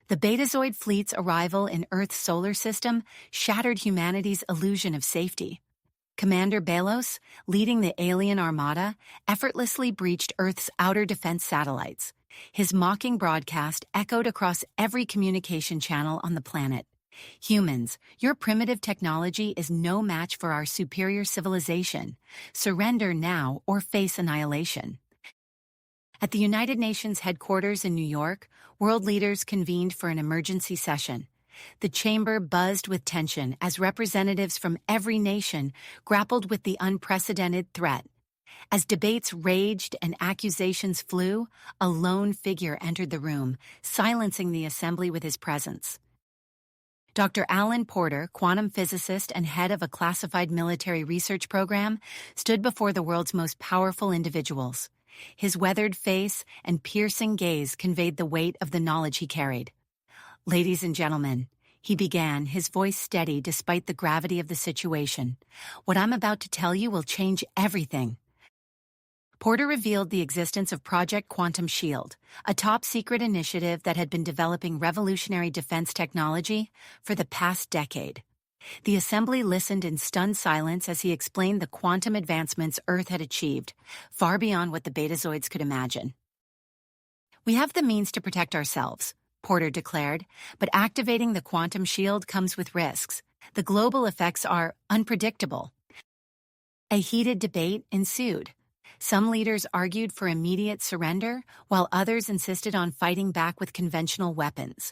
The Betazoid fleet's arrival in Earth's solar system shattered humanity's illusion of safety. Commander Belos, leading the alien armada, effortlessly breached Earth's outer defense satellites. His mocking broadcast echoed across every communication channel on the planet. Humans, your primitive technology is no match for our superior civilization. Surrender now or face annihilation. At the United Nations headquarters in New York, world leaders convened for an emergency session. The chamber buzzed with tension as representatives from every nation grappled with the unprecedented threat. As debates raged and accusations flew, a lone figure entered the room, silencing the assembly with his presence. Dr. Alan Porter, quantum physicist and head of a classified military research program, stood before the world's most powerful individuals. His weathered face and piercing gaze conveyed the weight of the knowledge he carried. "Ladies and gentlemen," he began, his voice steady despite the gravity of the situation, "what I'm about to tell you will change everything." Porter revealed the existence of Project Quantum Shield, a top-secret initiative that had been developing revolutionary defense technology for the past decade. The assembly listened in stunned silence as he explained the quantum advancements Earth had achieved, far beyond what the Betazoids could imagine. "We have the means to protect ourselves," Porter declared, "but activating the quantum shield comes with risks. The global effects are unpredictable." A heated debate ensued. Some leaders argued for immediate surrender, while others insisted on fighting back with conventional weapons.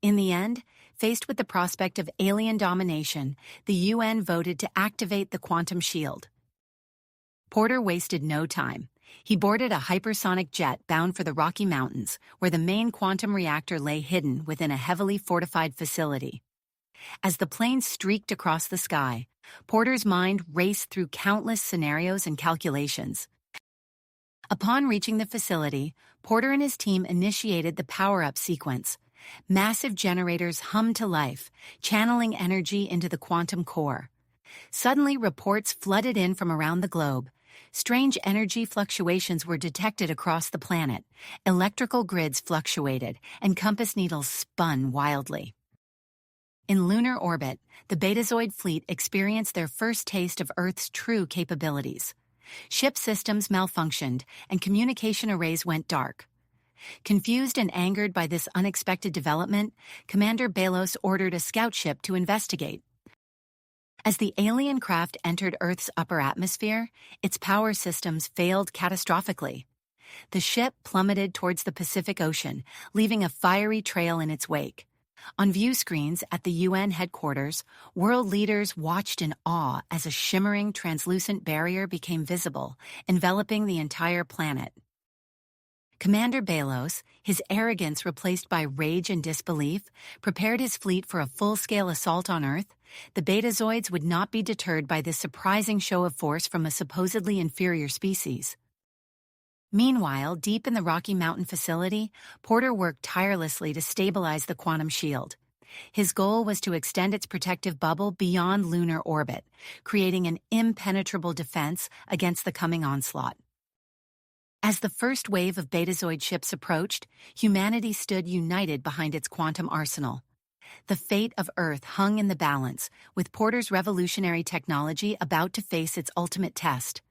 In the end, faced with the prospect of alien domination, the UN voted to activate the quantum shield. Porter wasted no time. He boarded a hypersonic jet bound for the Rocky Mountains, where the main quantum reactor lay hidden within a heavily fortified facility. As the plane streaked across the sky, Porter's mind raced through countless scenarios and calculations. Upon reaching the facility, Porter and his team initiated the power-up sequence. Massive generators hummed to life, channeling energy into the quantum core. Suddenly, reports flooded in from around the globe. Strange energy fluctuations were detected across the planet. Electrical grids fluctuated, and compass needles spun wildly. In lunar orbit, the Betazoid fleet experienced their first taste of Earth's true capabilities. Ship systems malfunctioned, and communication arrays went dark. Confused and angered by this unexpected development, Commander Belos ordered a scout ship to investigate. As the alien craft entered Earth's upper atmosphere, its power systems failed catastrophically. The ship plummeted towards the Pacific Ocean, leaving a fiery trail in its wake. On view screens at the UN headquarters, world leaders watched in awe as a shimmering, translucent barrier became visible, enveloping the entire planet. Commander Belos, his arrogance replaced by rage and disbelief, prepared his fleet for a full-scale assault on Earth. The Betazoids would not be deterred by this surprising show of force from a supposedly inferior species. Meanwhile, deep in the Rocky Mountain facility, Porter worked tirelessly to stabilize the quantum shield. His goal was to extend its protective bubble beyond lunar orbit, creating an impenetrable defense against the coming onslaught. As the first wave of Betazoid ships approached, humanity stood united behind its quantum arsenal. The fate of Earth hung in the balance, with Porter's revolutionary technology about to face its ultimate test.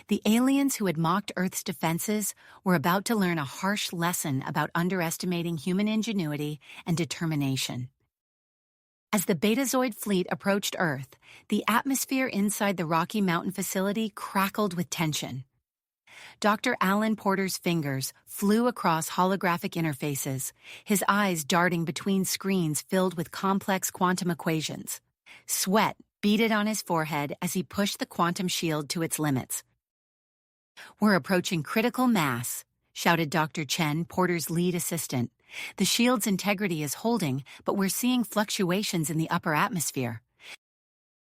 The aliens who had mocked Earth's defenses were about to learn a harsh lesson about underestimating human ingenuity and determination. As the Betazoid fleet approached Earth, the atmosphere inside the Rocky Mountain facility crackled with tension. Dr. Alan Porter's fingers flew across holographic interfaces, his eyes darting between screens filled with complex quantum equations. Sweat beaded on his forehead as he pushed the quantum shield to its limits. "We're approaching critical mass," shouted Dr. Chen, Porter's lead assistant. "The shield's integrity is holding, but we're seeing fluctuations in the upper atmosphere."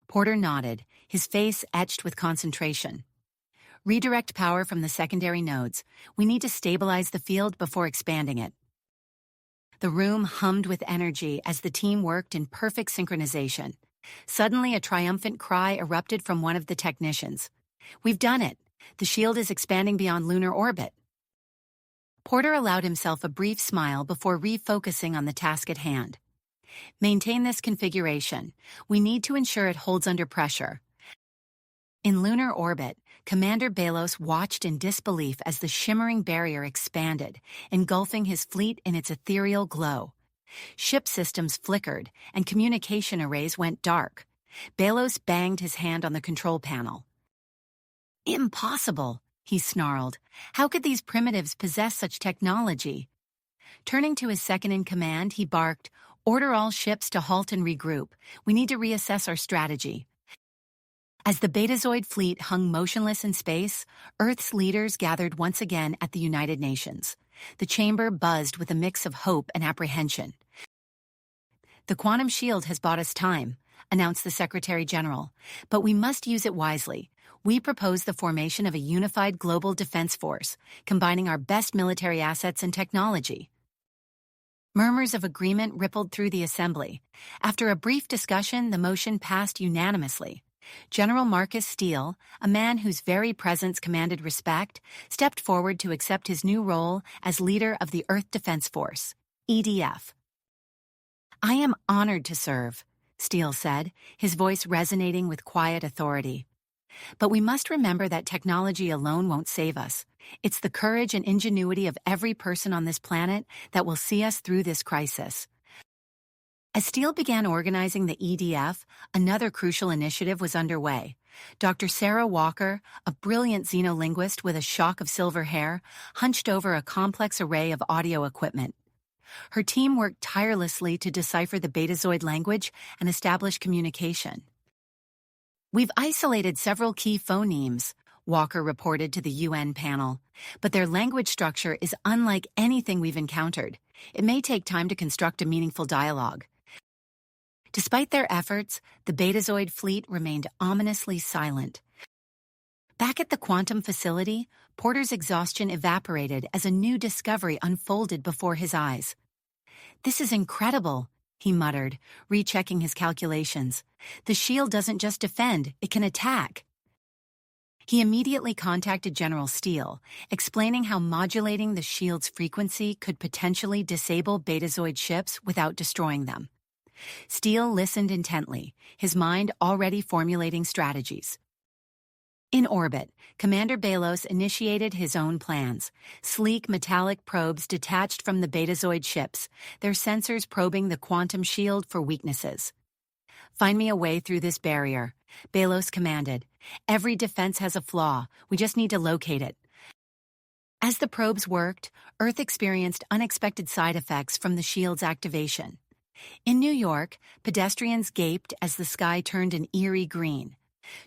Porter nodded, his face etched with concentration. "Redirect power from the secondary nodes. We need to stabilize the field before expanding it." The room hummed with energy as the team worked in perfect synchronization. Suddenly, a triumphant cry erupted from one of the technicians. "We've done it! The shield is expanding beyond lunar orbit." Porter allowed himself a brief smile before refocusing on the task at hand. Maintain this configuration. We need to ensure it holds under pressure. In lunar orbit, Commander Belos watched in disbelief as the shimmering barrier expanded, engulfing his fleet in its ethereal glow. Ship systems flickered, and communication arrays went dark. Belos banged his hand on the control panel. "Impossible," he snarled. "How could these primitives possess such technology?" Turning to his second-in-command, he barked, "Order all ships to halt and regroup. We need to reassess our strategy." As the Betazoid fleet hung motionless in space, Earth's leaders gathered once again at the United Nations. The chamber buzzed with a mix of hope and apprehension. "The quantum shield has bought us time," announced the Secretary General, "but we must use it wisely. We propose the formation of a unified global defense force, combining our best military assets and technology." Murmurs of agreement rippled through the assembly. After a brief discussion, the motion passed unanimously. General Marcus Steele, a man whose very presence commanded respect, stepped forward to accept his new role as leader of the Earth Defense Force, EDF. "I am honored to serve," Steele said, his voice resonating with quiet authority. "But we must remember that technology alone won't save us. It's the courage and ingenuity of every person on this planet that will see us through this crisis." As Steele began organizing the EDF, another crucial initiative was underway. Dr. Sarah Walker, a brilliant xenolinguist with a shock of silver hair, hunched over a complex array of audio equipment. Her team worked tirelessly to decipher the Betazoid language and establish communication. "We've isolated several key phonemes," Walker reported to the UN panel, "but their language structure is unlike anything we've encountered. It may take time to construct a meaningful dialogue." Despite their efforts, the Betazoid fleet remained ominously silent. Back at the quantum facility, Porter's exhaustion evaporated as a new discovery unfolded before his eyes. "This is incredible," he muttered, rechecking his calculations. "The shield doesn't just defend, it can attack." He immediately contacted General Steele, explaining how modulating the shield's frequency could potentially disable Betazoid ships without destroying them. Steele listened intently, his mind already formulating strategies. In orbit, Commander Belos initiated his own plans. Sleek metallic probes detached from the Betazoid ships, their sensors probing the quantum shield for weaknesses. "Find me a way through this barrier," Belos commanded. "Every defense has a flaw. We just need to locate it." As the probes worked, Earth experienced unexpected side effects from the shield's activation. In New York, pedestrians gaped as the sky turned an eerie green.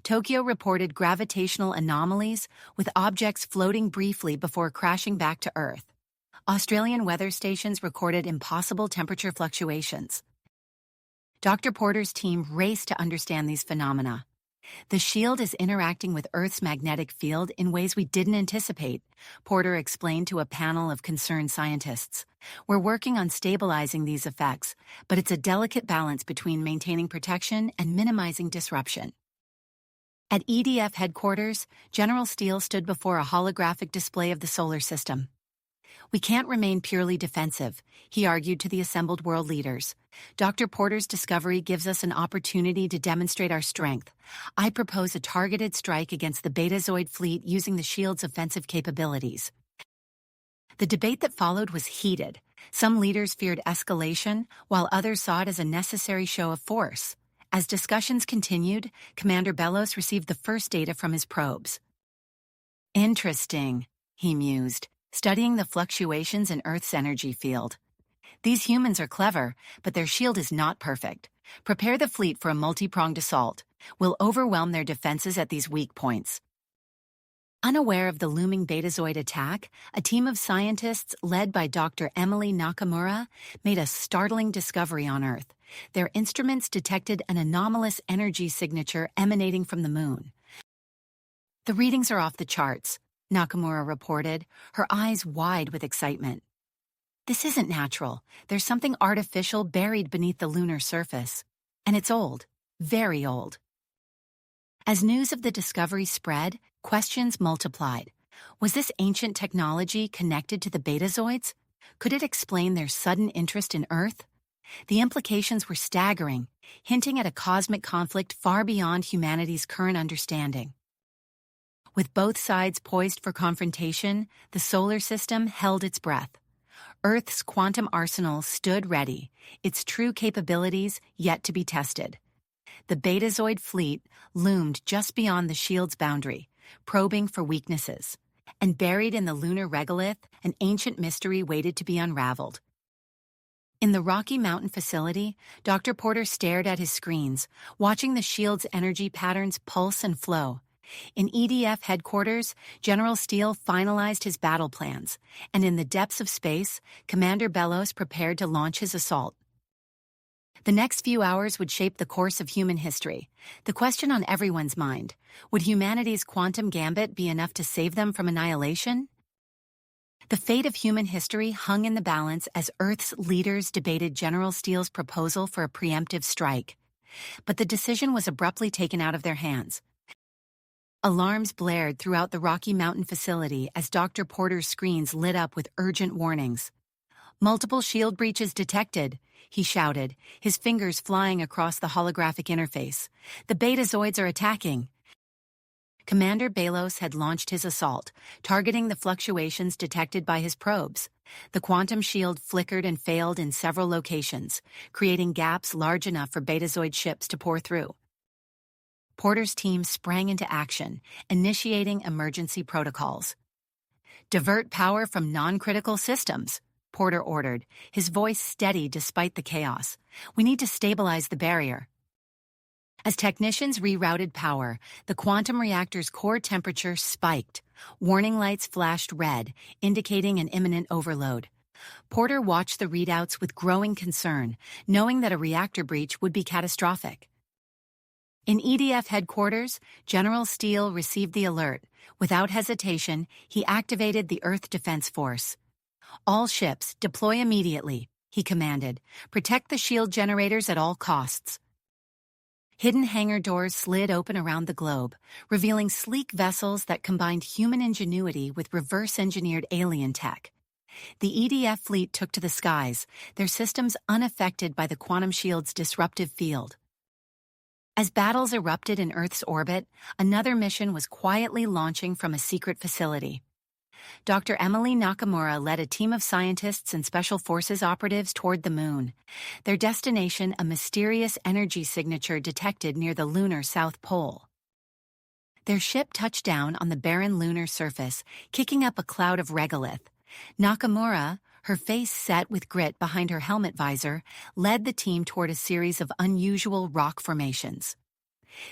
Tokyo reported gravitational anomalies, with objects floating briefly before crashing back to Earth. Australian weather stations recorded impossible temperature fluctuations. Dr. Porter's team raced to understand these phenomena. "The shield is interacting with Earth's magnetic field in ways we didn't anticipate," Porter explained to a panel of concerned scientists. "We're working on stabilizing these effects, but it's a delicate balance between maintaining protection and minimizing disruption." At EDF headquarters, General Steele stood before a holographic display of the solar system. "We can't remain purely defensive," he argued to the assembled world leaders. "Dr. Porter's discovery gives us an opportunity to demonstrate our strength. I propose a targeted strike against the Betazoid fleet using the shield's offensive capabilities." The debate that followed was heated. Some leaders feared escalation, while others saw it as a necessary show of force. As discussions continued, Commander Belos received the first data from his probes. "Interesting," he mused, studying the fluctuations in Earth's energy field. "These humans are clever, but their shield is not perfect. Prepare the fleet for a multi-pronged assault. We'll overwhelm their defenses at these weak points." Unaware of the looming Betazoid attack, a team of scientists led by Dr. Emily Nakamura made a startling discovery on Earth. Their instruments detected an anomalous energy signature emanating from the moon. "The readings are off the charts," Nakamura reported, her eyes wide with excitement. "This isn't natural. There's something artificial buried beneath the lunar surface. And it's old, very old." As news of the discovery spread, questions multiplied. Was this ancient technology connected to the Betazoids? Could it explain their sudden interest in Earth? The implications were staggering, hinting at a cosmic conflict far beyond humanity's current understanding. With both sides poised for confrontation, the solar system held its breath. Earth's quantum arsenal stood ready, its true capabilities yet to be tested. The Betazoid fleet loomed just beyond the shield's boundary, probing for weaknesses. And buried in the lunar regolith, an ancient mystery waited to be unraveled. In the Rocky Mountain facility, Dr. Porter stared at his screens, watching the shield's energy patterns pulse and flow. In EDF headquarters, General Steele finalized his battle plans, and in the depths of space, Commander Bellows prepared to launch his assault. The next few hours would shape the course of human history. The question on everyone's mind: would humanity's quantum gambit be enough to save them from annihilation? The fate of human history hung in the balance as Earth's leaders debated General Steele's proposal for a preemptive strike. But the decision was abruptly taken out of their hands. Alarms blared throughout the Rocky Mountain facility as Dr. Porter's screens lit up with urgent warnings. "Multiple shield breaches detected," he shouted, his fingers flying across the holographic interface. "The Betazoids are attacking." Commander Bellows had launched his assault, targeting the fluctuations detected by his probes. The quantum shield flickered and failed in several locations, creating gaps large enough for Betazoid ships to pour through. Porter's team sprang into action, initiating emergency protocols. "Divert power from non-critical systems," Porter ordered, his voice steady despite the chaos. "We need to stabilize the barrier." As technicians rerouted power, the quantum reactor's core temperature spiked. Warning lights flashed red, indicating an imminent overload. Porter watched the readouts with growing concern, knowing that a reactor breach would be catastrophic. In EDF headquarters, General Steele received the alert. Without hesitation, he activated the Earth Defense Force. "All ships, deploy immediately," he commanded. "Protect the shield generators at all costs." Hidden hangar doors slid open around the globe, revealing sleek vessels that combined human ingenuity with reverse-engineered alien tech. The EDF fleet took to the skies, their systems unaffected by the quantum shield's disruptive field. As battles erupted in Earth's orbit, another mission was quietly launching from a secret facility. Dr. Emily Nakamura led a team of scientists and Special Forces operatives toward the moon. Their destination, a mysterious energy signature detected near the lunar South Pole. Their ship touched down on the barren lunar surface, kicking up a cloud of regolith. Nakamura, her face set with grit behind her helmet visor, led the team toward a series of unusual rock formations.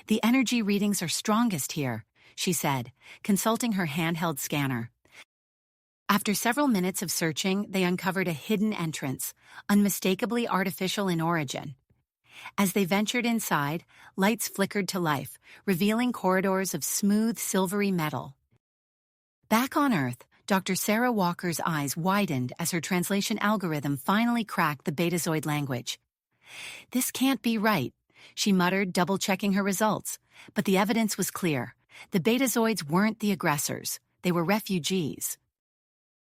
"The energy readings are strongest here," she said, consulting her handheld scanner. After several minutes of searching, they uncovered a hidden entrance, unmistakably artificial in origin. As they ventured inside, lights flickered to life, revealing corridors of smooth, silvery metal. Back on Earth, Dr. Sarah Walker's eyes widened as her translation algorithm finally cracked the Betazoid language. "This can't be right," she muttered, double-checking her results. But the evidence was clear. The Betazoids weren't the aggressors. They were refugees.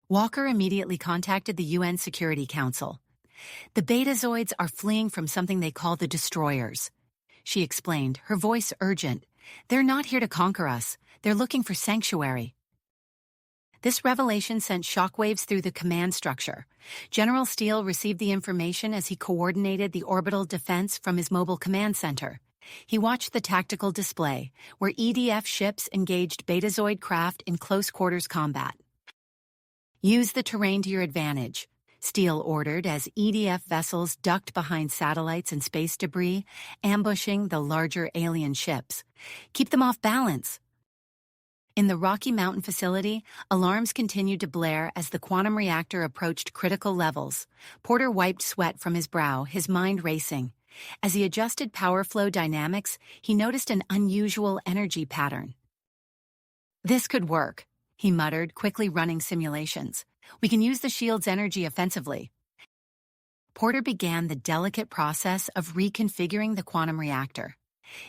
Walker immediately contacted the UN Security Council. "The Betazoids are fleeing from something they call the Destroyers," she explained, her voice urgent. "They're not here to conquer us. They're looking for sanctuary." This revelation sent shockwaves through the command structure. General Steele received the information as he coordinated the orbital defense from his mobile command center. He watched the tactical display, where EDF ships engaged Betazoid craft in close-quarters combat. "Use the terrain to your advantage," Steele ordered as EDF vessels ducked behind satellites and space debris, ambushing the larger alien ships. "Keep them off balance." In the Rocky Mountain facility, alarms continued to blare as the quantum reactor approached critical levels. Porter wiped sweat from his brow, his mind racing. As he adjusted power flow dynamics, he noticed an unusual energy pattern. "This could work," he muttered, quickly running simulations. "We can use the shield's energy offensively." Porter began the delicate process of reconfiguring the quantum reactor.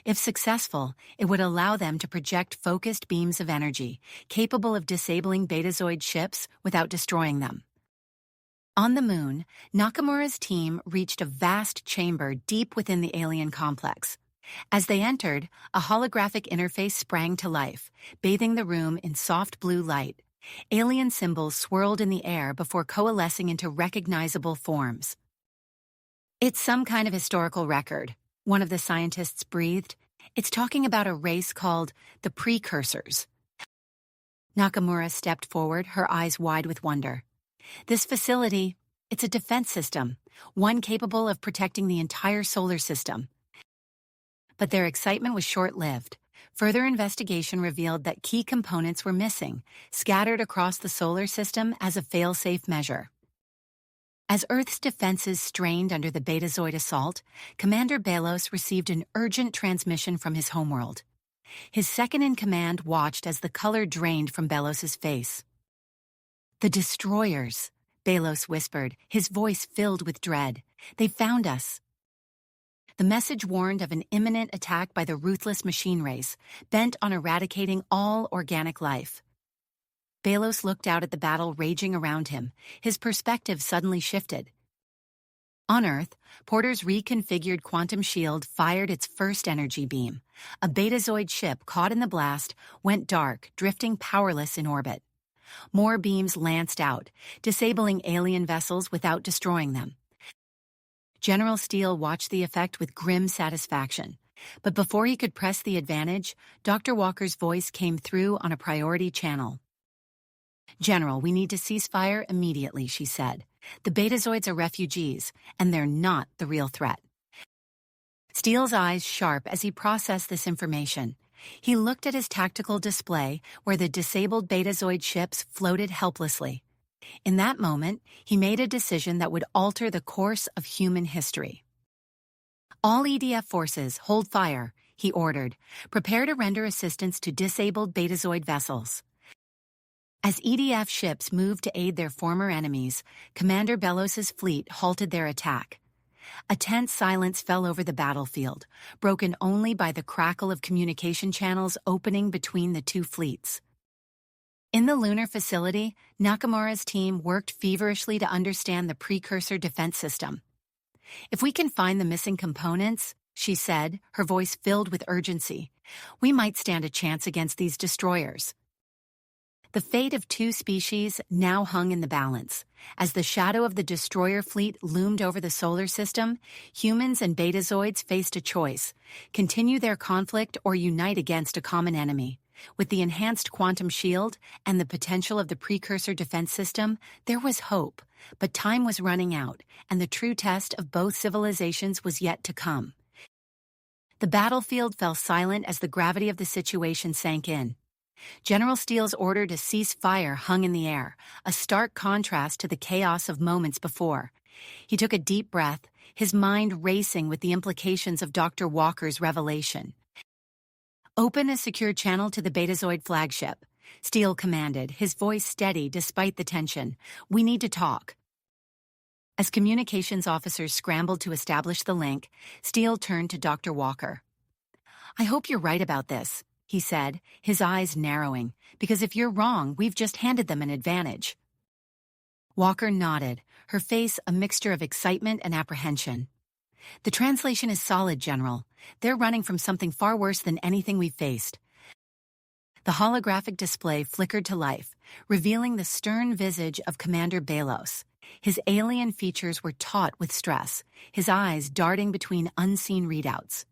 If successful, it would allow them to project focused beams of energy, capable of disabling Betazoid ships without destroying them. On the Moon, Nakamura's team reached a vast chamber deep within the alien complex. As they entered, a holographic interface sprang to life, bathing the room in soft blue light. Alien symbols swirled in the air before coalescing into recognizable forms. "It's some kind of historical record," one of the scientists breathed. "It's talking about a race called the Precursors." Nakamura stepped forward, her eyes wide with wonder. "This facility, it's a defense system, one capable of protecting the entire solar system." But their excitement was short-lived. Further investigation revealed that key components were missing, scattered across the solar system as a fail-safe measure. As Earth's defenses strained under the Betazoid assault, Commander Belos received an urgent transmission from his homeworld. His second-in-command watched as the color drained from Belos's face. "The destroyers," Belos whispered, his voice filled with dread. "They found us." The message warned of an imminent attack by the ruthless machine race, bent on eradicating all organic life. Belos looked out at the battle raging around him. His perspective suddenly shifted. On Earth, Porter's reconfigured quantum shield fired its first energy beam. A Betazoid ship caught in the blast went dark, drifting powerless in orbit. More beams lanced out, disabling alien vessels without destroying them. General Steele watched the effect with grim satisfaction. But before he could press the advantage, Dr. Walker's voice came through on a priority channel. "General, we need to cease fire immediately," she said. "The Betazoids are refugees, and they're not the real threat." Steele's eyes sharp as he processed this information. He looked at his tactical display where the disabled Betazoid ships floated helplessly. In that moment, he made a decision that would alter the course of human history. "All EDF forces, hold fire," he ordered. "Prepare to render assistance to disabled Betazoid vessels." As EDF ships moved to aid their former enemies, Commander Belos's fleet halted their attack. A tense silence fell over the battlefield, broken only by the crackle of communication channels opening between the two fleets. In the lunar facility, Nakamura's team worked feverishly to understand the precursor defense system. "If we can find the missing components," she said, her voice filled with urgency, "we might stand a chance against these destroyers." The fate of two species now hung in the balance. As the shadow of the destroyer fleet loomed over the solar system, humans and Betazoids faced a choice: continue their conflict or unite against a common enemy. With the enhanced quantum shield and the potential of the precursor defense system, there was hope, but time was running out, and the true test of both civilizations was yet to come. The battlefield fell silent as the gravity of the situation sank in. General Steele's order to cease fire hung in the air, a stark contrast to the chaos of moments before. He took a deep breath, his mind racing with the implications of Dr. Walker's revelation. "Open a secure channel to the Betazoid flagship," Steele commanded, his voice steady despite the tension. "We need to talk." As communications officers scrambled to establish the link, Steele turned to Dr. Walker. "I hope you're right about this," he said, his eyes narrowing, "because if you're wrong, we've just handed them an advantage." Walker nodded, her face a mixture of excitement and apprehension. "The translation is solid, General. They're running from something far worse than anything we've faced." The holographic display flickered to life, revealing the stern visage of Commander Belos. His alien features were taut with stress, his eyes darting between unseen readouts.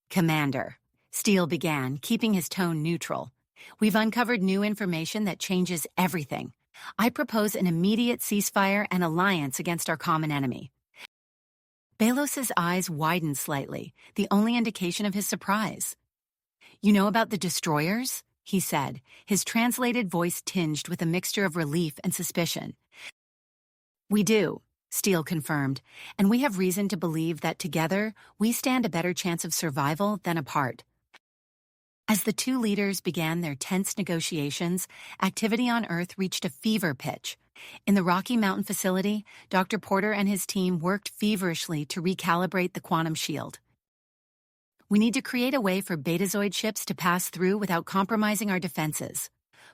"Commander," Steele began, keeping his tone neutral, "we've uncovered new information that changes everything. I propose an immediate ceasefire and alliance against our common enemy." Belos's eyes widened slightly, the only indication of his surprise. "You know about the destroyers?" he said, his translated voice tinged with a mixture of relief and suspicion. "We do," Steele confirmed, "and we have reason to believe that together we stand a better chance of survival than apart." As the two leaders began their tense negotiations, activity on Earth reached a fever pitch. In the Rocky Mountain facility, Dr. Porter and his team worked feverishly to recalibrate the quantum shield. We need to create a way for Betazoid ships to pass through without compromising our defenses,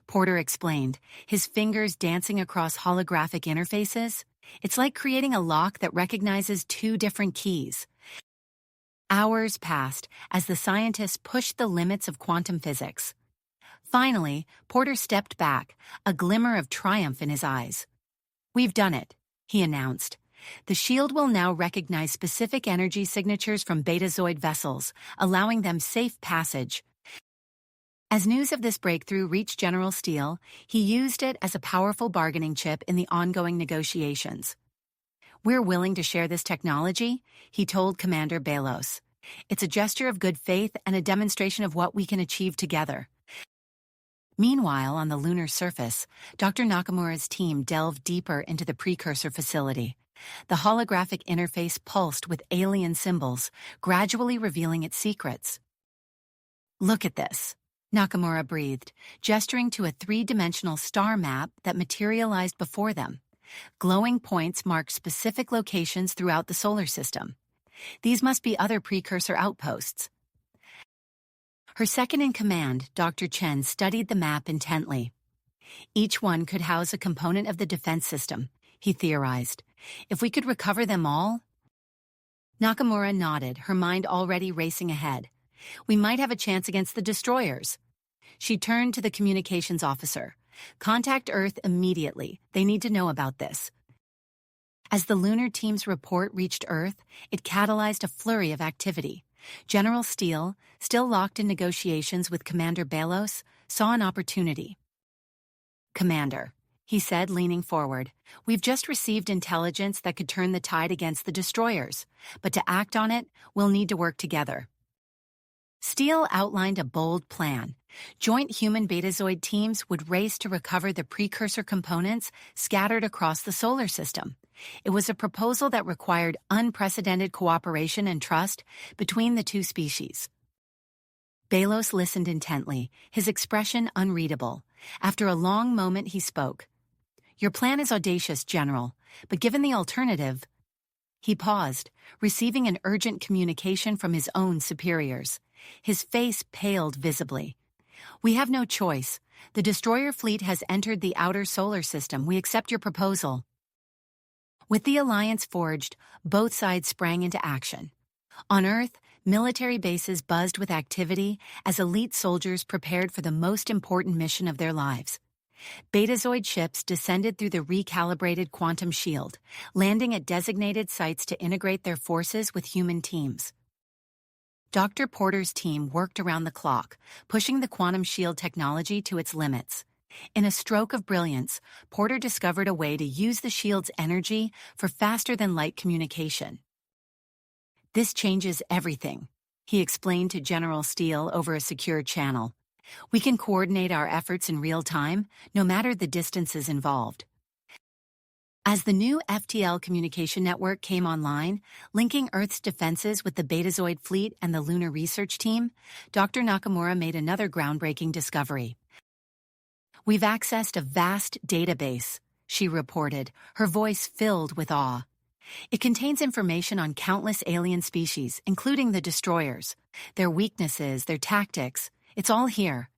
Porter explained, his fingers dancing across holographic interfaces. It's like creating a lock that recognizes two different keys. Hours passed as the scientists pushed the limits of quantum physics. Finally, Porter stepped back, a glimmer of triumph in his eyes. "We've done it," he announced. "The shield will now recognize specific energy signatures from Betazoid vessels, allowing them safe passage." As news of this breakthrough reached General Steele, he used it as a powerful bargaining chip in the ongoing negotiations. "We're willing to share this technology," he told Commander Belos. "It's a gesture of good faith and a demonstration of what we can achieve together." Meanwhile, on the lunar surface, Dr. Nakamura's team delved deeper into the precursor facility. The holographic interface pulsed with alien symbols, gradually revealing its secrets. "Look at this," Nakamura breathed, gesturing to a three-dimensional star map that materialized before them. Glowing points marked specific locations throughout the solar system. These must be other precursor outposts. Her second-in-command, Dr. Chen, studied the map intently. Each one could house a component of the defense system, he theorized. If we could recover them all? Nakamura nodded, her mind already racing ahead. "We might have a chance against the destroyers." She turned to the communications officer. "Contact Earth immediately. They need to know about this." As the lunar team's report reached Earth, it catalyzed a flurry of activity. General Steele, still locked in negotiations with Commander Belos, saw an opportunity. "Commander," he said, leaning forward, "we've just received intelligence that could turn the tide against the destroyers, but to act on it, we'll need to work together." Steele outlined a bold plan. Joint human Betazoid teams would race to recover the precursor components scattered across the solar system. It was a proposal that required unprecedented cooperation and trust between the two species. Belos listened intently, his expression unreadable. After a long moment, he spoke. "Your plan is audacious, General, but given the alternative—" He paused, receiving an urgent communication from his own superiors. His face paled visibly. "We have no choice. The destroyer fleet has entered the outer solar system. We accept your proposal." With the alliance forged, both sides sprang into action. On Earth, military bases buzzed with activity as elite soldiers prepared for the most important mission of their lives. Betazoid ships descended through the recalibrated quantum shield, landing at designated sites to integrate their forces with human teams. Dr. Porter's team worked around the clock, pushing the quantum shield technology to its limits. In a stroke of brilliance, Porter discovered a way to use the shield's energy for faster-than-light communication. "This changes everything," he explained to General Steele over a secure channel. "We can coordinate our efforts in real time, no matter the distances involved." As the new FTL communication network came online, linking Earth's defenses with the Betazoid fleet and the lunar research team, Dr. Nakamura made another groundbreaking discovery. "We've accessed a vast database," she reported, her voice filled with awe. "It contains information on countless alien species, including the destroyers, their weaknesses, their tactics. It's all here."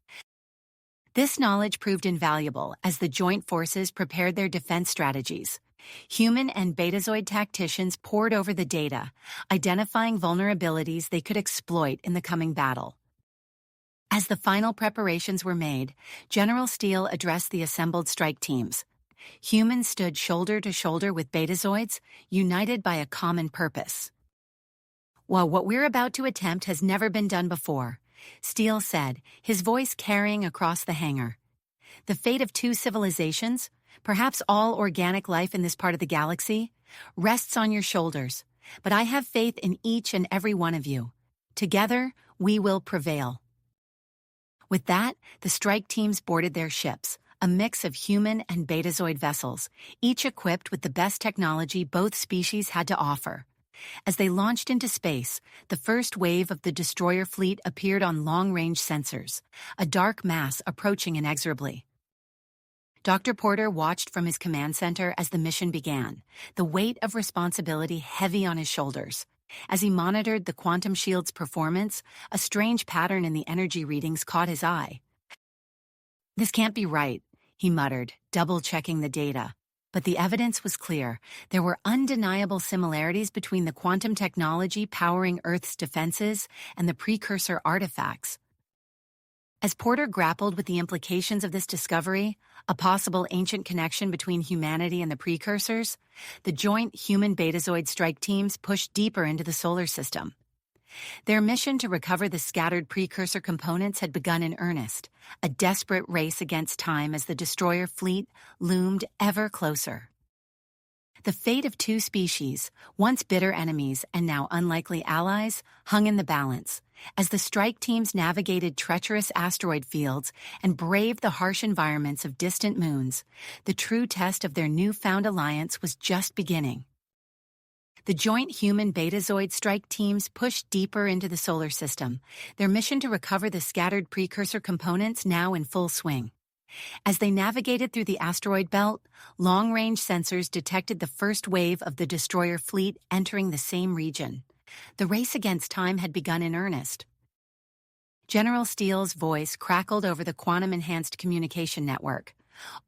This knowledge proved invaluable as the joint forces prepared their defense strategies. Human and Betazoid tacticians pored over the data, identifying vulnerabilities they could exploit in the coming battle. As the final preparations were made, General Steele addressed the assembled strike teams. Humans stood shoulder to shoulder with Betazoids, united by a common purpose. "Well, what we're about to attempt has never been done before," Steele said, his voice carrying across the hangar. "The fate of two civilizations, perhaps all organic life in this part of the galaxy, rests on your shoulders, but I have faith in each and every one of you. Together, we will prevail." With that, the strike teams boarded their ships, a mix of human and Betazoid vessels, each equipped with the best technology both species had to offer. As they launched into space, the first wave of the destroyer fleet appeared on long-range sensors, a dark mass approaching inexorably. Dr. Porter watched from his command center as the mission began, the weight of responsibility heavy on his shoulders. As he monitored the quantum shield's performance, a strange pattern in the energy readings caught his eye. "This can't be right," he muttered, double-checking the data. But the evidence was clear. There were undeniable similarities between the quantum technology powering Earth's defenses and the precursor artifacts. As Porter grappled with the implications of this discovery, a possible ancient connection between humanity and the precursors, the joint human Betazoid strike teams pushed deeper into the solar system. Their mission to recover the scattered precursor components had begun in earnest, a desperate race against time as the destroyer fleet loomed ever closer. The fate of two species, once bitter enemies and now unlikely allies, hung in the balance, as the strike teams navigated treacherous asteroid fields and braved the harsh environments of distant moons. The true test of their newfound alliance was just beginning. The joint human Betazoid strike teams pushed deeper into the solar system, their mission to recover the scattered precursor components now in full swing. As they navigated through the asteroid belt, long-range sensors detected the first wave of the destroyer fleet entering the same region. The race against time had begun in earnest. General Steele's voice crackled over the quantum-enhanced communication network.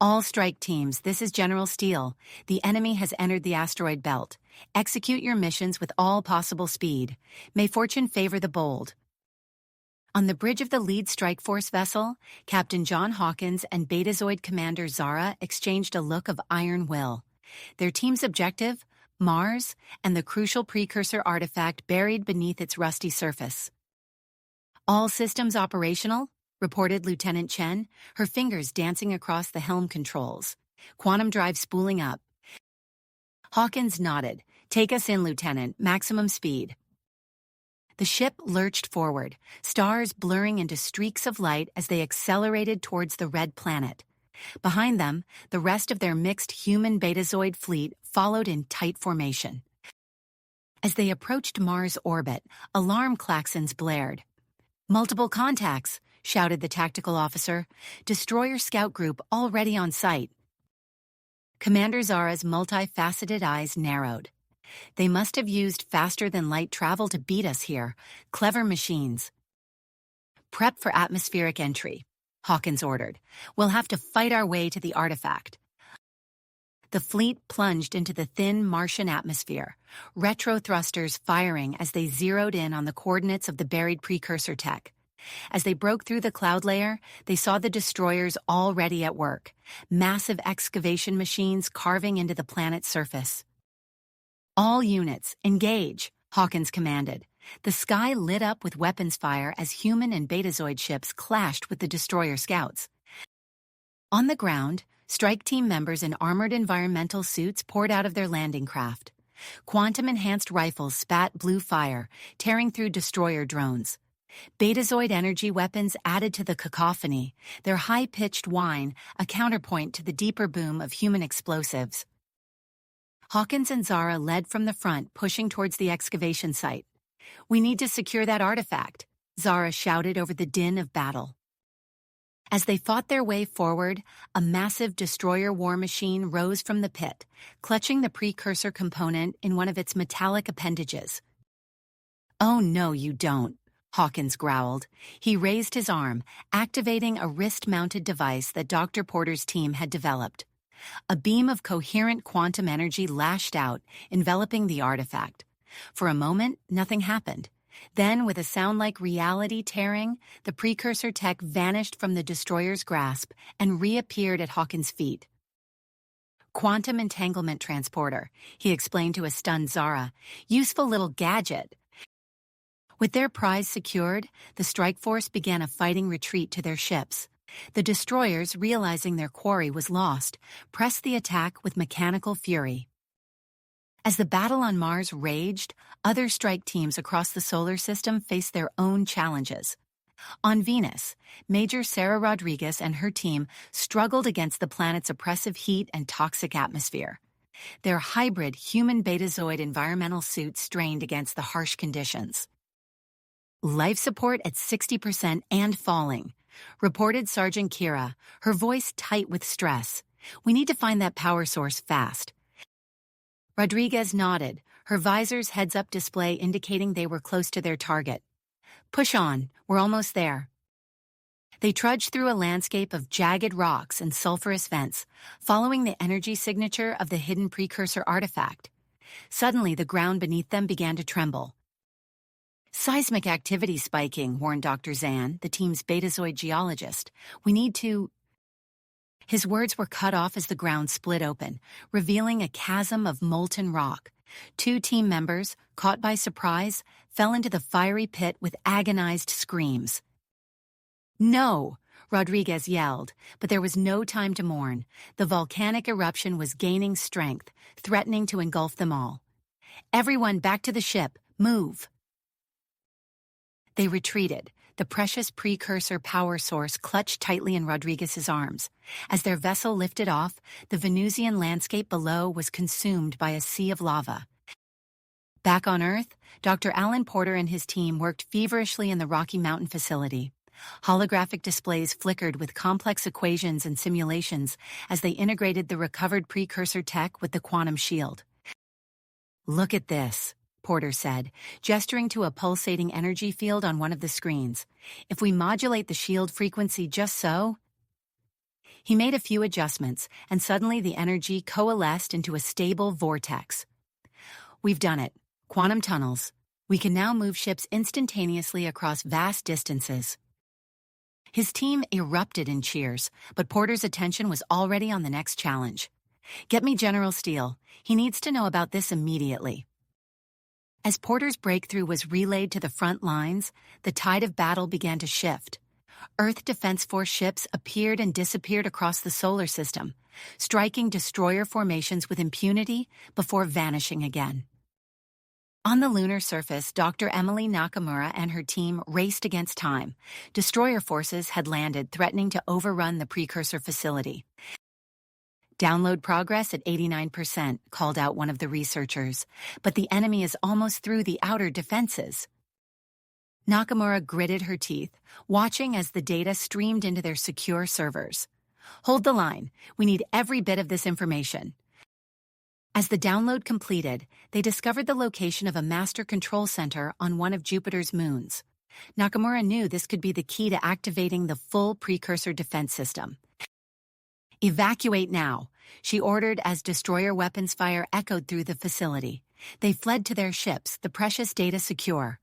"All strike teams, this is General Steele. The enemy has entered the asteroid belt. Execute your missions with all possible speed. May fortune favor the bold." On the bridge of the lead strike force vessel, Captain John Hawkins and Betazoid Commander Zara exchanged a look of iron will. Their team's objective? Mars, and the crucial precursor artifact buried beneath its rusty surface. "All systems operational," reported Lieutenant Chen, her fingers dancing across the helm controls. "Quantum drive spooling up." Hawkins nodded. "Take us in, Lieutenant. Maximum speed." The ship lurched forward, stars blurring into streaks of light as they accelerated towards the red planet. Behind them, the rest of their mixed human Betazoid fleet followed in tight formation. As they approached Mars' orbit, alarm klaxons blared. "Multiple contacts," shouted the tactical officer. "Destroyer scout group already on site." Commander Zara's multifaceted eyes narrowed. "They must have used faster-than-light travel to beat us here. Clever machines." "Prep for atmospheric entry," Hawkins ordered. "We'll have to fight our way to the artifact." The fleet plunged into the thin Martian atmosphere, retro thrusters firing as they zeroed in on the coordinates of the buried precursor tech. As they broke through the cloud layer, they saw the destroyers already at work, massive excavation machines carving into the planet's surface. "All units, engage," Hawkins commanded. The sky lit up with weapons fire as human and Betazoid ships clashed with the destroyer scouts. On the ground, strike team members in armored environmental suits poured out of their landing craft. Quantum-enhanced rifles spat blue fire, tearing through destroyer drones. Betazoid energy weapons added to the cacophony, their high-pitched whine a counterpoint to the deeper boom of human explosives. Hawkins and Zara led from the front, pushing towards the excavation site. "We need to secure that artifact," Zara shouted over the din of battle. As they fought their way forward, a massive destroyer war machine rose from the pit, clutching the precursor component in one of its metallic appendages. "Oh no, you don't," Hawkins growled. He raised his arm, activating a wrist-mounted device that Dr. Porter's team had developed. A beam of coherent quantum energy lashed out, enveloping the artifact. For a moment, nothing happened. Then, with a sound like reality tearing, the precursor tech vanished from the destroyer's grasp and reappeared at Hawkins' feet. "Quantum entanglement transporter," he explained to a stunned Zara. "Useful little gadget." With their prize secured, the strike force began a fighting retreat to their ships. The destroyers, realizing their quarry was lost, pressed the attack with mechanical fury. As the battle on Mars raged, other strike teams across the solar system faced their own challenges. On Venus, Major Sarah Rodriguez and her team struggled against the planet's oppressive heat and toxic atmosphere. Their hybrid human Betazoid environmental suits strained against the harsh conditions. "Life support at 60% and falling," reported Sergeant Kira, her voice tight with stress. "We need to find that power source fast." Rodriguez nodded, her visor's heads-up display indicating they were close to their target. "Push on, we're almost there." They trudged through a landscape of jagged rocks and sulfurous vents, following the energy signature of the hidden precursor artifact. Suddenly, the ground beneath them began to tremble. "Seismic activity spiking," warned Dr. Zan, the team's betazoid geologist. "We need to—" His words were cut off as the ground split open, revealing a chasm of molten rock. Two team members, caught by surprise, fell into the fiery pit with agonized screams. "No!" Rodriguez yelled, but there was no time to mourn. The volcanic eruption was gaining strength, threatening to engulf them all. "Everyone back to the ship! Move!" They retreated, the precious precursor power source clutched tightly in Rodriguez's arms. As their vessel lifted off, the Venusian landscape below was consumed by a sea of lava. Back on Earth, Dr. Alan Porter and his team worked feverishly in the Rocky Mountain facility. Holographic displays flickered with complex equations and simulations as they integrated the recovered precursor tech with the quantum shield. "Look at this," Porter said, gesturing to a pulsating energy field on one of the screens. "If we modulate the shield frequency just so—" He made a few adjustments, and suddenly the energy coalesced into a stable vortex. "We've done it. Quantum tunnels. We can now move ships instantaneously across vast distances." His team erupted in cheers, but Porter's attention was already on the next challenge. "Get me General Steele. He needs to know about this immediately." As Porter's breakthrough was relayed to the front lines, the tide of battle began to shift. Earth Defense Force ships appeared and disappeared across the solar system, striking destroyer formations with impunity before vanishing again. On the lunar surface, Dr. Emily Nakamura and her team raced against time. Destroyer forces had landed, threatening to overrun the precursor facility. "Download progress at 89%, called out one of the researchers, "but the enemy is almost through the outer defenses." Nakamura gritted her teeth, watching as the data streamed into their secure servers. "Hold the line. We need every bit of this information." As the download completed, they discovered the location of a master control center on one of Jupiter's moons. Nakamura knew this could be the key to activating the full precursor defense system. "Evacuate now," she ordered as destroyer weapons fire echoed through the facility. They fled to their ships, the precious data secure.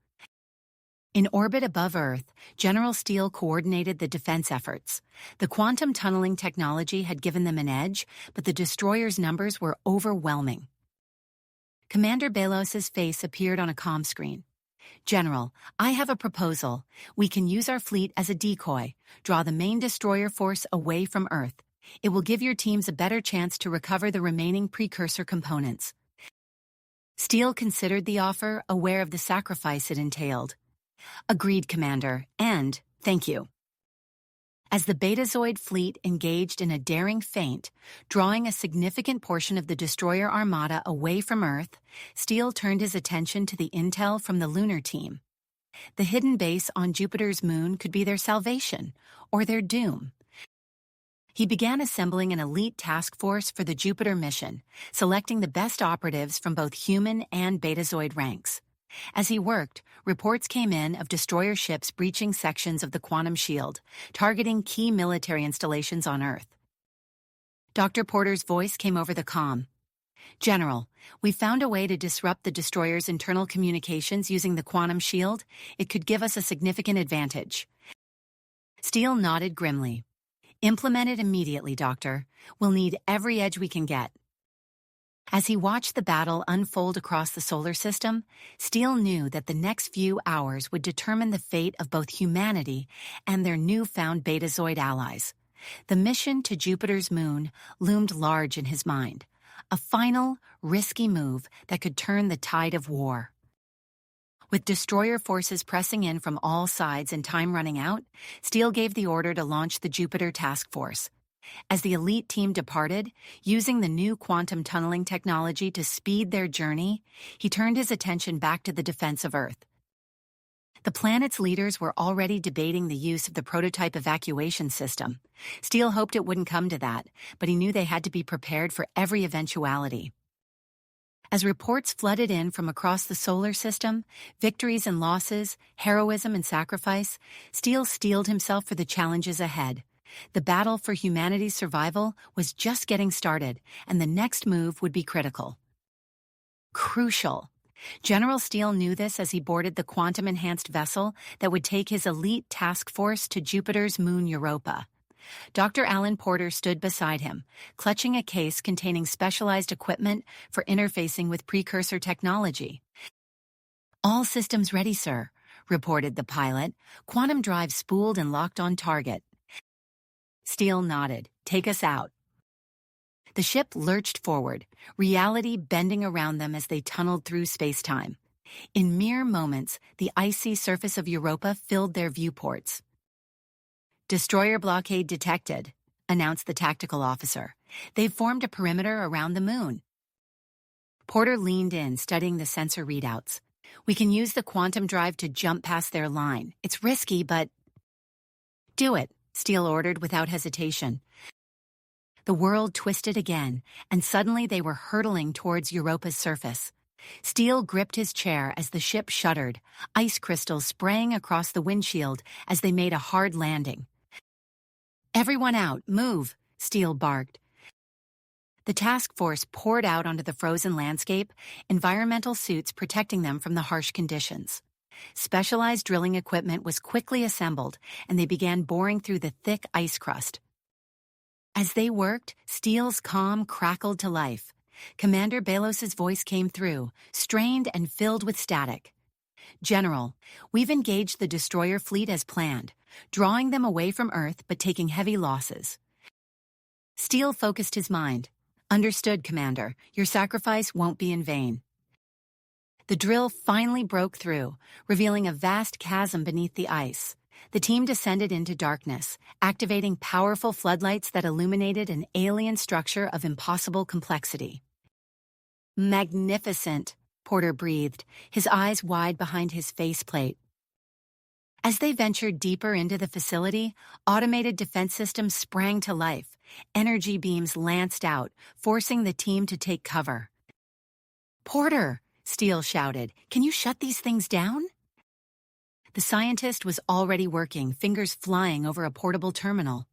In orbit above Earth, General Steele coordinated the defense efforts. The quantum tunneling technology had given them an edge, but the destroyers' numbers were overwhelming. Commander Belos's face appeared on a comm screen. "General, I have a proposal. We can use our fleet as a decoy, draw the main destroyer force away from Earth. It will give your teams a better chance to recover the remaining precursor components." Steele considered the offer, aware of the sacrifice it entailed. "Agreed, Commander, and thank you." As the Betazoid fleet engaged in a daring feint, drawing a significant portion of the destroyer armada away from Earth, Steele turned his attention to the intel from the lunar team. The hidden base on Jupiter's moon could be their salvation, or their doom. He began assembling an elite task force for the Jupiter mission, selecting the best operatives from both human and Betazoid ranks. As he worked, reports came in of destroyer ships breaching sections of the quantum shield, targeting key military installations on Earth. Dr. Porter's voice came over the comm. "General, we found a way to disrupt the destroyer's internal communications using the quantum shield. It could give us a significant advantage." Steele nodded grimly. "Implement it immediately, Doctor. We'll need every edge we can get." As he watched the battle unfold across the solar system, Steele knew that the next few hours would determine the fate of both humanity and their newfound Betazoid allies. The mission to Jupiter's moon loomed large in his mind, a final, risky move that could turn the tide of war. With destroyer forces pressing in from all sides and time running out, Steele gave the order to launch the Jupiter task force. As the elite team departed, using the new quantum tunneling technology to speed their journey, he turned his attention back to the defense of Earth. The planet's leaders were already debating the use of the prototype evacuation system. Steele hoped it wouldn't come to that, but he knew they had to be prepared for every eventuality. As reports flooded in from across the solar system, victories and losses, heroism and sacrifice, Steele steeled himself for the challenges ahead. The battle for humanity's survival was just getting started, and the next move would be critical. Crucial. General Steele knew this as he boarded the quantum-enhanced vessel that would take his elite task force to Jupiter's moon Europa. Dr. Alan Porter stood beside him, clutching a case containing specialized equipment for interfacing with precursor technology. "All systems ready, sir," reported the pilot, quantum drive spooled and locked on target. Steele nodded. "Take us out." The ship lurched forward, reality bending around them as they tunneled through space-time. In mere moments, the icy surface of Europa filled their viewports. "Destroyer blockade detected," announced the tactical officer. "They've formed a perimeter around the moon." Porter leaned in, studying the sensor readouts. "We can use the quantum drive to jump past their line. It's risky, but—" "Do it," Steele ordered without hesitation. The world twisted again, and suddenly they were hurtling towards Europa's surface. Steele gripped his chair as the ship shuddered, ice crystals spraying across the windshield as they made a hard landing. "Everyone out, move," Steele barked. The task force poured out onto the frozen landscape, environmental suits protecting them from the harsh conditions. Specialized drilling equipment was quickly assembled, and they began boring through the thick ice crust. As they worked, Steele's calm crackled to life. Commander Belos's voice came through, strained and filled with static. "General, we've engaged the destroyer fleet as planned, drawing them away from Earth but taking heavy losses." Steele focused his mind. "Understood, Commander. Your sacrifice won't be in vain." The drill finally broke through, revealing a vast chasm beneath the ice. The team descended into darkness, activating powerful floodlights that illuminated an alien structure of impossible complexity. "Magnificent," Porter breathed, his eyes wide behind his faceplate. As they ventured deeper into the facility, automated defense systems sprang to life. Energy beams lanced out, forcing the team to take cover. "Porter," Steele shouted, "can you shut these things down?" The scientist was already working, fingers flying over a portable terminal.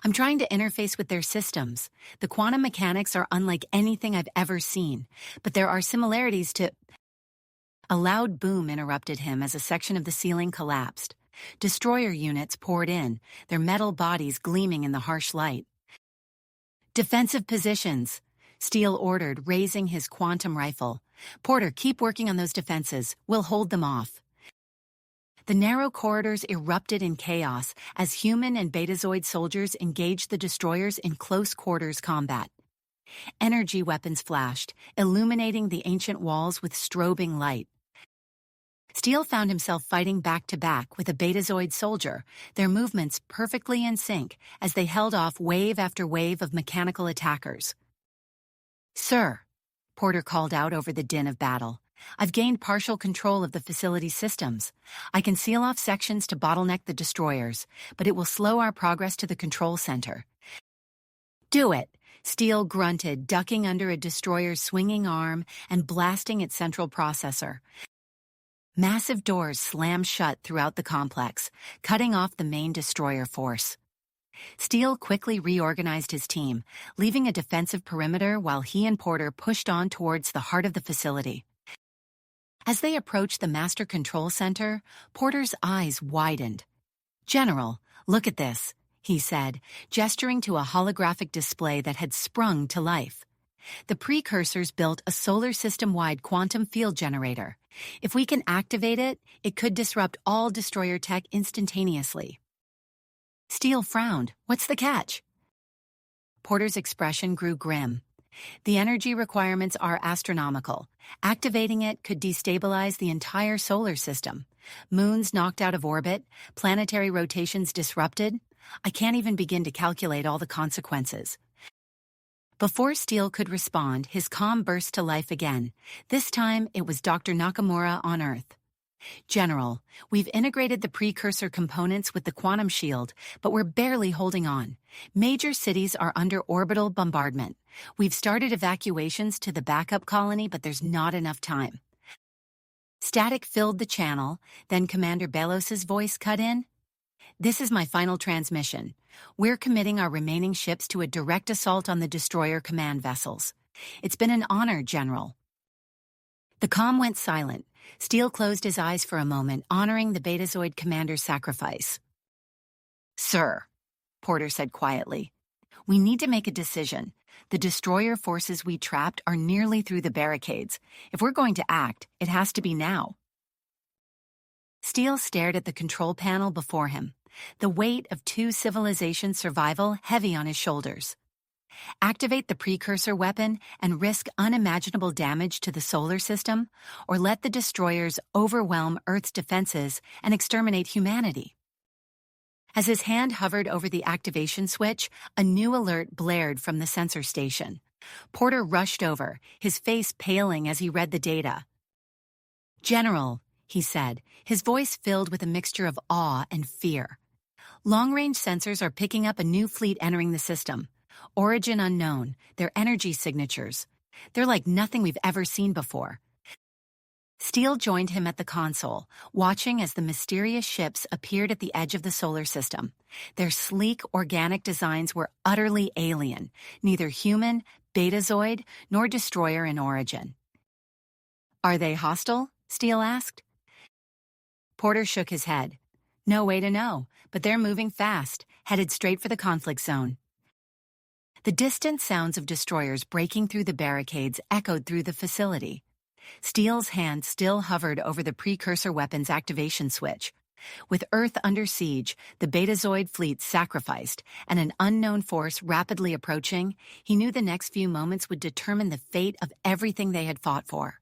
"I'm trying to interface with their systems. The quantum mechanics are unlike anything I've ever seen, but there are similarities to—" A loud boom interrupted him as a section of the ceiling collapsed. Destroyer units poured in, their metal bodies gleaming in the harsh light. "Defensive positions," Steele ordered, raising his quantum rifle. "Porter, keep working on those defenses. We'll hold them off." The narrow corridors erupted in chaos as human and betazoid soldiers engaged the destroyers in close-quarters combat. Energy weapons flashed, illuminating the ancient walls with strobing light. Steele found himself fighting back-to-back with a betazoid soldier, their movements perfectly in sync as they held off wave after wave of mechanical attackers. "Sir," Porter called out over the din of battle, "I've gained partial control of the facility systems. I can seal off sections to bottleneck the destroyers, but it will slow our progress to the control center." "Do it," Steele grunted, ducking under a destroyer's swinging arm and blasting its central processor. Massive doors slammed shut throughout the complex, cutting off the main destroyer force. Steele quickly reorganized his team, leaving a defensive perimeter while he and Porter pushed on towards the heart of the facility. As they approached the master control center, Porter's eyes widened. "General, look at this," he said, gesturing to a holographic display that had sprung to life. The precursors built a solar system-wide quantum field generator. If we can activate it, it could disrupt all destroyer tech instantaneously. Steele frowned. "What's the catch?" Porter's expression grew grim. "The energy requirements are astronomical. Activating it could destabilize the entire solar system. Moons knocked out of orbit, planetary rotations disrupted. I can't even begin to calculate all the consequences." Before Steele could respond, his comm burst to life again. This time, it was Dr. Nakamura on Earth. General, we've integrated the precursor components with the quantum shield, but we're barely holding on. Major cities are under orbital bombardment. We've started evacuations to the backup colony, but there's not enough time. Static filled the channel, then Commander Belos's voice cut in. This is my final transmission. We're committing our remaining ships to a direct assault on the destroyer command vessels. It's been an honor, General. The comm went silent. Steele closed his eyes for a moment, honoring the Betazoid commander's sacrifice. Sir, Porter said quietly, we need to make a decision. The destroyer forces we trapped are nearly through the barricades. If we're going to act, it has to be now. Steele stared at the control panel before him, the weight of two civilizations' survival heavy on his shoulders. Activate the precursor weapon and risk unimaginable damage to the solar system, or let the destroyers overwhelm Earth's defenses and exterminate humanity. As his hand hovered over the activation switch, a new alert blared from the sensor station. Porter rushed over, his face paling as he read the data. General, he said, his voice filled with a mixture of awe and fear. Long-range sensors are picking up a new fleet entering the system. Origin unknown, their energy signatures. They're like nothing we've ever seen before. Steele joined him at the console, watching as the mysterious ships appeared at the edge of the solar system. Their sleek, organic designs were utterly alien, neither human, betazoid, nor destroyer in origin. Are they hostile? Steele asked. Porter shook his head. No way to know, but they're moving fast, headed straight for the conflict zone. The distant sounds of destroyers breaking through the barricades echoed through the facility. Steele's hand still hovered over the precursor weapon's activation switch. With Earth under siege, the Betazoid fleet sacrificed, and an unknown force rapidly approaching, he knew the next few moments would determine the fate of everything they had fought for.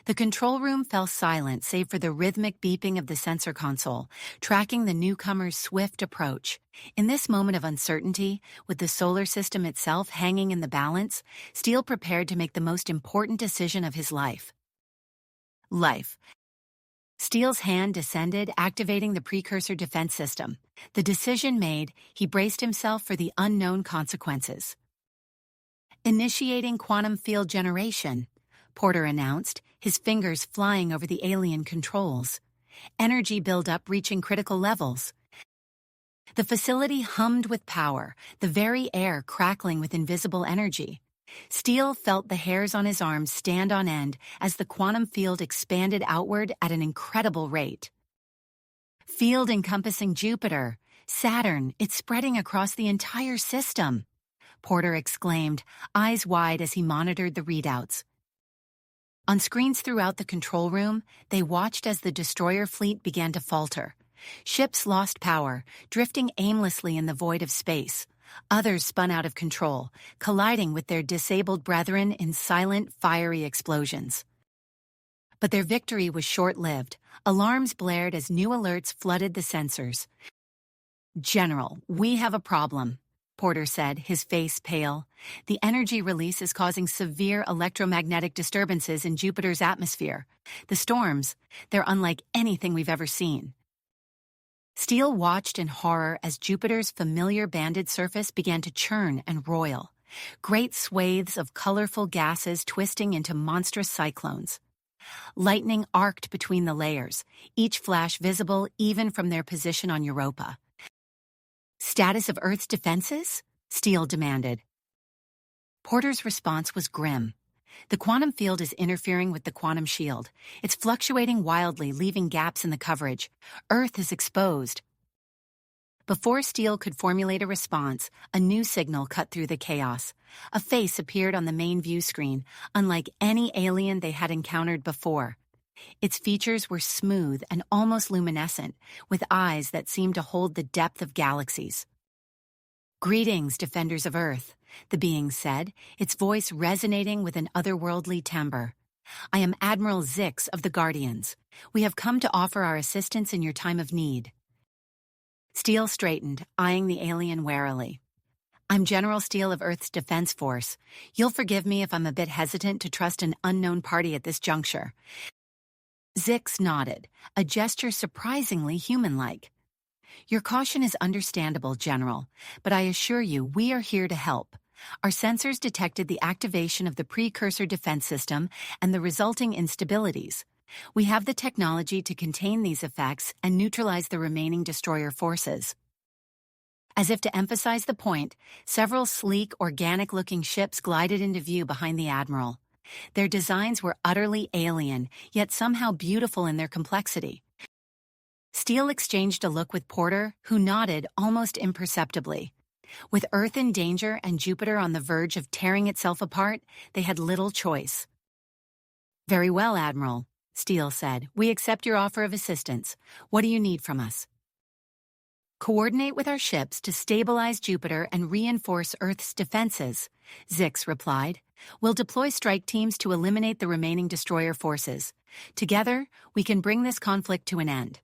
The control room fell silent save for the rhythmic beeping of the sensor console, tracking the newcomer's swift approach. In this moment of uncertainty, with the solar system itself hanging in the balance, Steele prepared to make the most important decision of his life. Steele's hand descended, activating the precursor defense system. The decision made, he braced himself for the unknown consequences. Initiating quantum field generation, Porter announced, his fingers flying over the alien controls. Energy buildup reaching critical levels. The facility hummed with power, the very air crackling with invisible energy. Steele felt the hairs on his arms stand on end as the quantum field expanded outward at an incredible rate. Field encompassing Jupiter, Saturn, it's spreading across the entire system, Porter exclaimed, eyes wide as he monitored the readouts. On screens throughout the control room, they watched as the destroyer fleet began to falter. Ships lost power, drifting aimlessly in the void of space. Others spun out of control, colliding with their disabled brethren in silent, fiery explosions. But their victory was short-lived. Alarms blared as new alerts flooded the sensors. General, we have a problem, Porter said, his face pale. The energy release is causing severe electromagnetic disturbances in Jupiter's atmosphere. The storms, they're unlike anything we've ever seen. Steele watched in horror as Jupiter's familiar banded surface began to churn and roil, great swathes of colorful gases twisting into monstrous cyclones. Lightning arced between the layers, each flash visible even from their position on Europa. Status of Earth's defenses? Steele demanded. Porter's response was grim. The quantum field is interfering with the quantum shield. It's fluctuating wildly, leaving gaps in the coverage. Earth is exposed. Before Steele could formulate a response, a new signal cut through the chaos. A face appeared on the main view screen, unlike any alien they had encountered before. Its features were smooth and almost luminescent, with eyes that seemed to hold the depth of galaxies. Greetings, defenders of Earth, the being said, its voice resonating with an otherworldly timbre. I am Admiral Zix of the Guardians. We have come to offer our assistance in your time of need. Steele straightened, eyeing the alien warily. I'm General Steele of Earth's Defense Force. You'll forgive me if I'm a bit hesitant to trust an unknown party at this juncture. Zix nodded, a gesture surprisingly human-like. Your caution is understandable, General, but I assure you we are here to help. Our sensors detected the activation of the precursor defense system and the resulting instabilities. We have the technology to contain these effects and neutralize the remaining destroyer forces. As if to emphasize the point, several sleek, organic-looking ships glided into view behind the Admiral. Their designs were utterly alien, yet somehow beautiful in their complexity. Steele exchanged a look with Porter, who nodded almost imperceptibly. With Earth in danger and Jupiter on the verge of tearing itself apart, they had little choice. "Very well, Admiral," Steele said. "We accept your offer of assistance. What do you need from us?" "Coordinate with our ships to stabilize Jupiter and reinforce Earth's defenses," Zix replied. "We'll deploy strike teams to eliminate the remaining destroyer forces. Together, we can bring this conflict to an end."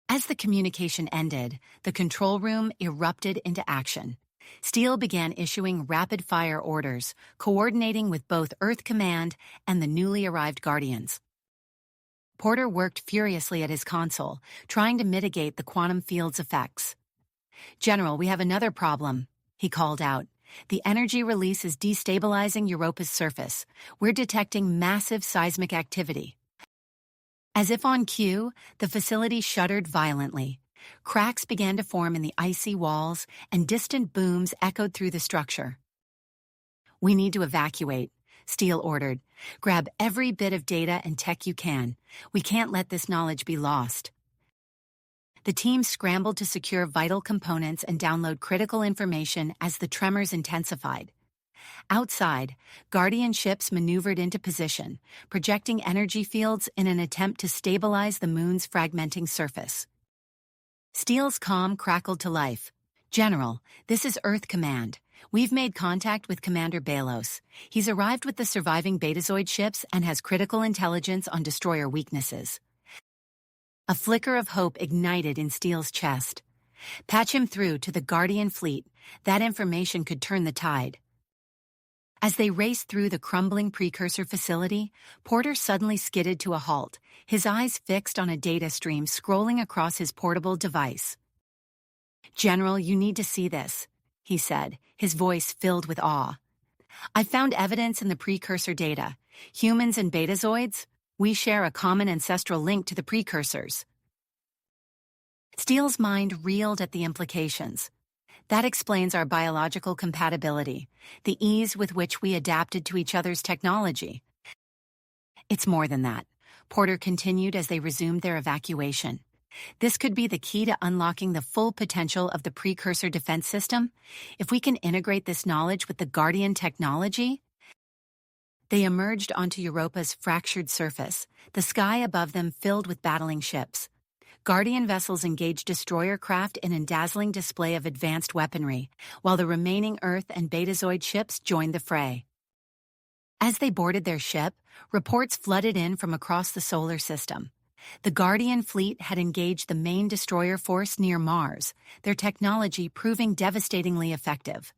As the communication ended, the control room erupted into action. Steele began issuing rapid-fire orders, coordinating with both Earth Command and the newly arrived Guardians. Porter worked furiously at his console, trying to mitigate the quantum field's effects. "General, we have another problem," he called out. "The energy release is destabilizing Europa's surface. We're detecting massive seismic activity." As if on cue, the facility shuddered violently. Cracks began to form in the icy walls, and distant booms echoed through the structure. "We need to evacuate," Steele ordered. "Grab every bit of data and tech you can. We can't let this knowledge be lost." The team scrambled to secure vital components and download critical information as the tremors intensified. Outside, Guardian ships maneuvered into position, projecting energy fields in an attempt to stabilize the moon's fragmenting surface. Steele's comm crackled to life. "General, this is Earth Command. We've made contact with Commander Belos. He's arrived with the surviving Betazoid ships and has critical intelligence on destroyer weaknesses." A flicker of hope ignited in Steele's chest. Patch him through to the Guardian fleet. That information could turn the tide. As they raced through the crumbling precursor facility, Porter suddenly skidded to a halt, his eyes fixed on a data stream scrolling across his portable device. "General, you need to see this," he said, his voice filled with awe. "I found evidence in the precursor data. Humans and Betazoids, we share a common ancestral link to the precursors." Steele's mind reeled at the implications. "That explains our biological compatibility, the ease with which we adapted to each other's technology." "It's more than that," Porter continued as they resumed their evacuation. "This could be the key to unlocking the full potential of the precursor defense system. If we can integrate this knowledge with the Guardian technology." They emerged onto Europa's fractured surface, the sky above them filled with battling ships. Guardian vessels engaged destroyer craft in a dazzling display of advanced weaponry, while the remaining Earth and Betazoid ships joined the fray. As they boarded their ship, reports flooded in from across the solar system. The Guardian fleet had engaged the main destroyer force near Mars, their technology proving devastatingly effective.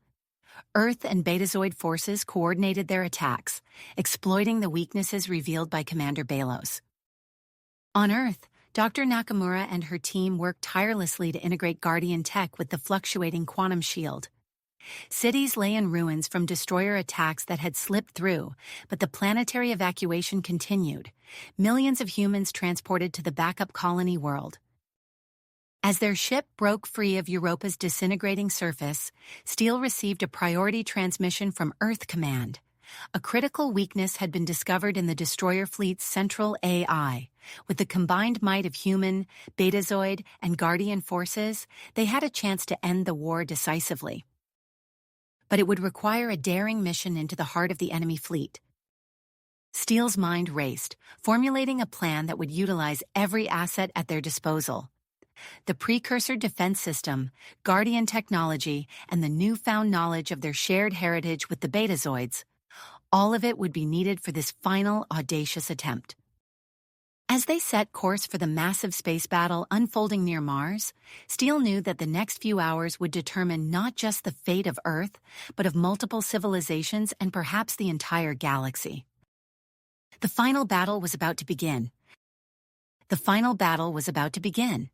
Earth and Betazoid forces coordinated their attacks, exploiting the weaknesses revealed by Commander Belos. On Earth, Dr. Nakamura and her team worked tirelessly to integrate Guardian tech with the fluctuating quantum shield. Cities lay in ruins from destroyer attacks that had slipped through, but the planetary evacuation continued, millions of humans transported to the backup colony world. As their ship broke free of Europa's disintegrating surface, Steele received a priority transmission from Earth Command. A critical weakness had been discovered in the destroyer fleet's central AI. With the combined might of human, Betazoid, and Guardian forces, they had a chance to end the war decisively. But it would require a daring mission into the heart of the enemy fleet. Steele's mind raced, formulating a plan that would utilize every asset at their disposal. The precursor defense system, Guardian technology, and the newfound knowledge of their shared heritage with the Betazoids, all of it would be needed for this final audacious attempt. As they set course for the massive space battle unfolding near Mars, Steele knew that the next few hours would determine not just the fate of Earth, but of multiple civilizations and perhaps the entire galaxy. The final battle was about to begin. The final battle was about to begin.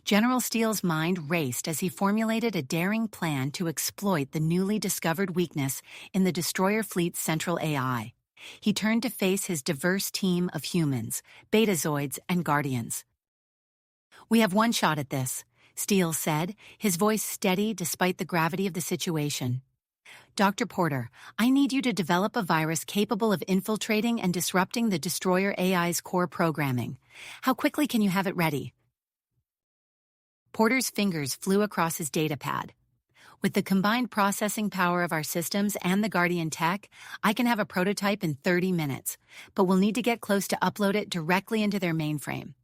General Steele's mind raced as he formulated a daring plan to exploit the newly discovered weakness in the destroyer fleet's central AI. He turned to face his diverse team of humans, betazoids, and guardians. "We have one shot at this," Steele said, his voice steady despite the gravity of the situation. "Dr. Porter, I need you to develop a virus capable of infiltrating and disrupting the destroyer AI's core programming. How quickly can you have it ready?" Porter's fingers flew across his datapad. "With the combined processing power of our systems and the Guardian tech, I can have a prototype in 30 minutes, but we'll need to get close to upload it directly into their mainframe."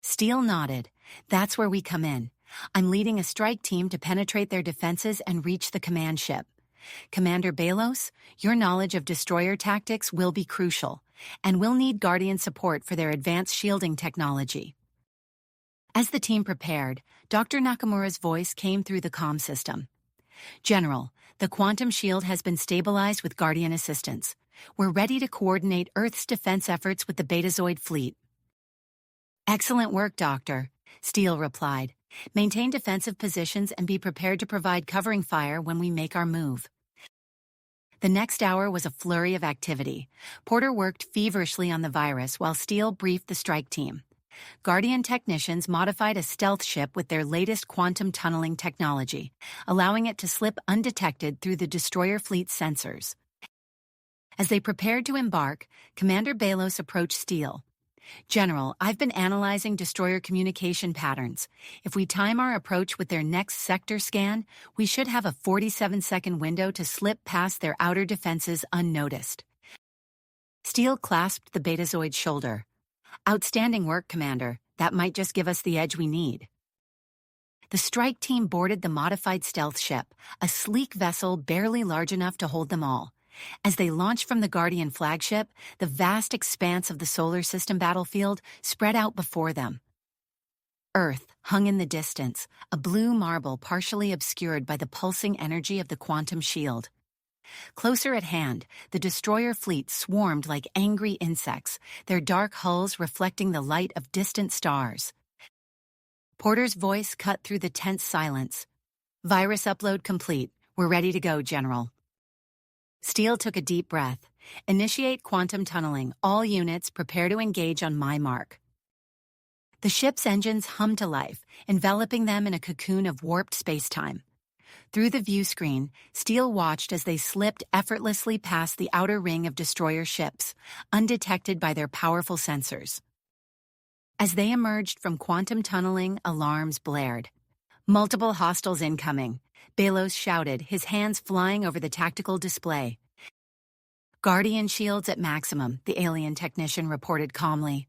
Steele nodded. "That's where we come in. I'm leading a strike team to penetrate their defenses and reach the command ship. Commander Belos, your knowledge of destroyer tactics will be crucial, and we'll need Guardian support for their advanced shielding technology." As the team prepared, Dr. Nakamura's voice came through the comm system. "General, the quantum shield has been stabilized with Guardian assistance. We're ready to coordinate Earth's defense efforts with the Betazoid fleet." "Excellent work, Doctor," Steele replied. "Maintain defensive positions and be prepared to provide covering fire when we make our move." The next hour was a flurry of activity. Porter worked feverishly on the virus while Steele briefed the strike team. Guardian technicians modified a stealth ship with their latest quantum tunneling technology, allowing it to slip undetected through the destroyer fleet's sensors. As they prepared to embark, Commander Belos approached Steele. "General, I've been analyzing destroyer communication patterns. If we time our approach with their next sector scan, we should have a 47-second window to slip past their outer defenses unnoticed." Steele clasped the Betazoid's shoulder. "Outstanding work, Commander. That might just give us the edge we need." The strike team boarded the modified stealth ship, a sleek vessel barely large enough to hold them all. As they launched from the Guardian flagship, the vast expanse of the solar system battlefield spread out before them. Earth hung in the distance, a blue marble partially obscured by the pulsing energy of the quantum shield. Closer at hand, the destroyer fleet swarmed like angry insects, their dark hulls reflecting the light of distant stars. Porter's voice cut through the tense silence. "Virus upload complete. We're ready to go, General." Steele took a deep breath. "Initiate quantum tunneling. All units prepare to engage on my mark." The ship's engines hummed to life, enveloping them in a cocoon of warped space-time. Through the view screen, Steele watched as they slipped effortlessly past the outer ring of destroyer ships, undetected by their powerful sensors. As they emerged from quantum tunneling, alarms blared. "Multiple hostiles incoming," Belos shouted, his hands flying over the tactical display. "Guardian shields at maximum," the alien technician reported calmly.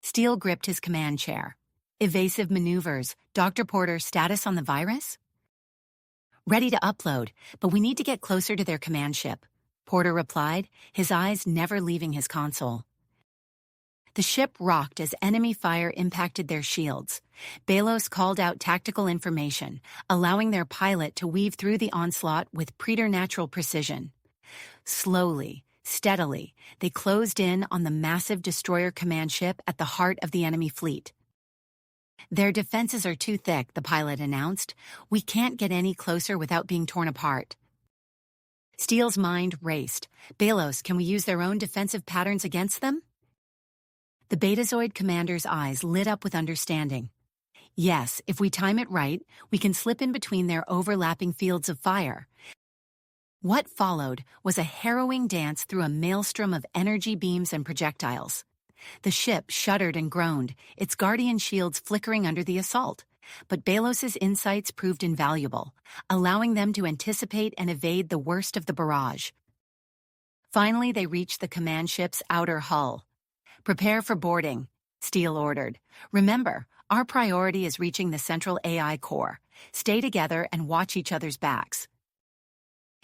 Steele gripped his command chair. "Evasive maneuvers. Dr. Porter, status on the virus?" "Ready to upload, but we need to get closer to their command ship," Porter replied, his eyes never leaving his console. The ship rocked as enemy fire impacted their shields. Belos called out tactical information, allowing their pilot to weave through the onslaught with preternatural precision. Slowly, steadily, they closed in on the massive destroyer command ship at the heart of the enemy fleet. "Their defenses are too thick," the pilot announced. "We can't get any closer without being torn apart." Steele's mind raced. "Belos, can we use their own defensive patterns against them?" The Betazoid commander's eyes lit up with understanding. "Yes, if we time it right, we can slip in between their overlapping fields of fire." What followed was a harrowing dance through a maelstrom of energy beams and projectiles. The ship shuddered and groaned, its Guardian shields flickering under the assault. But Belos's insights proved invaluable, allowing them to anticipate and evade the worst of the barrage. Finally, they reached the command ship's outer hull. "Prepare for boarding," Steele ordered. "Remember, our priority is reaching the central AI core. Stay together and watch each other's backs."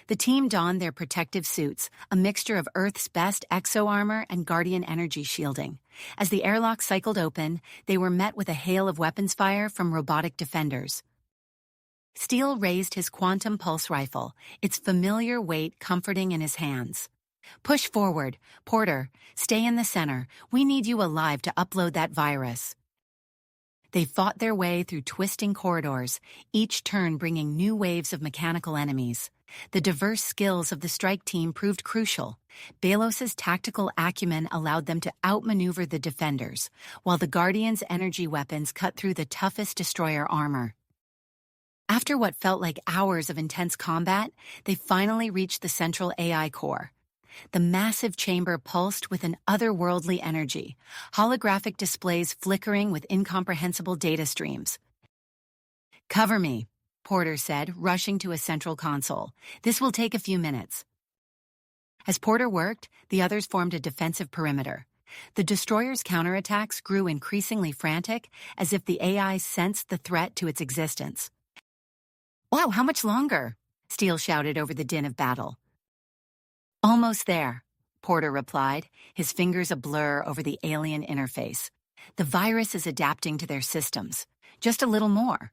The team donned their protective suits, a mixture of Earth's best exo-armor and Guardian energy shielding. As the airlock cycled open, they were met with a hail of weapons fire from robotic defenders. Steele raised his quantum pulse rifle, its familiar weight comforting in his hands. Push forward. Porter, stay in the center. We need you alive to upload that virus. They fought their way through twisting corridors, each turn bringing new waves of mechanical enemies. The diverse skills of the strike team proved crucial. Belos's tactical acumen allowed them to outmaneuver the defenders, while the Guardians' energy weapons cut through the toughest destroyer armor. After what felt like hours of intense combat, they finally reached the central AI core. The massive chamber pulsed with an otherworldly energy, holographic displays flickering with incomprehensible data streams. "Cover me," Porter said, rushing to a central console. "This will take a few minutes." As Porter worked, the others formed a defensive perimeter. The destroyer's counterattacks grew increasingly frantic, as if the AI sensed the threat to its existence. "Wow, how much longer?" Steele shouted over the din of battle. "Almost there," Porter replied, his fingers a blur over the alien interface. "The virus is adapting to their systems. Just a little more."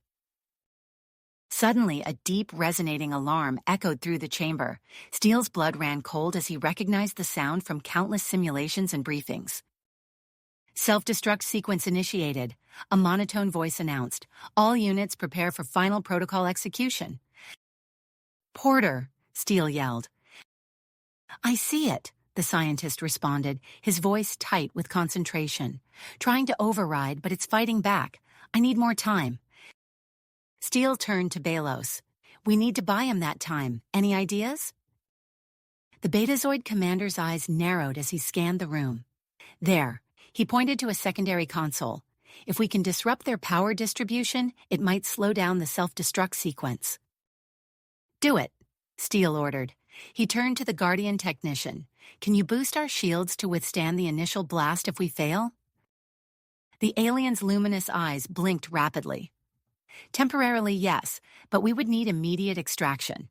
Suddenly, a deep, resonating alarm echoed through the chamber. Steele's blood ran cold as he recognized the sound from countless simulations and briefings. "Self-destruct sequence initiated," a monotone voice announced. "All units prepare for final protocol execution." "Porter," Steele yelled. "I see it," the scientist responded, his voice tight with concentration. "Trying to override, but it's fighting back. I need more time." Steele turned to Belos. "We need to buy him that time. Any ideas?" The Betazoid commander's eyes narrowed as he scanned the room. "There." He pointed to a secondary console. "If we can disrupt their power distribution, it might slow down the self-destruct sequence." "Do it," Steele ordered. He turned to the Guardian technician. "Can you boost our shields to withstand the initial blast if we fail?" The alien's luminous eyes blinked rapidly. "Temporarily, yes, but we would need immediate extraction."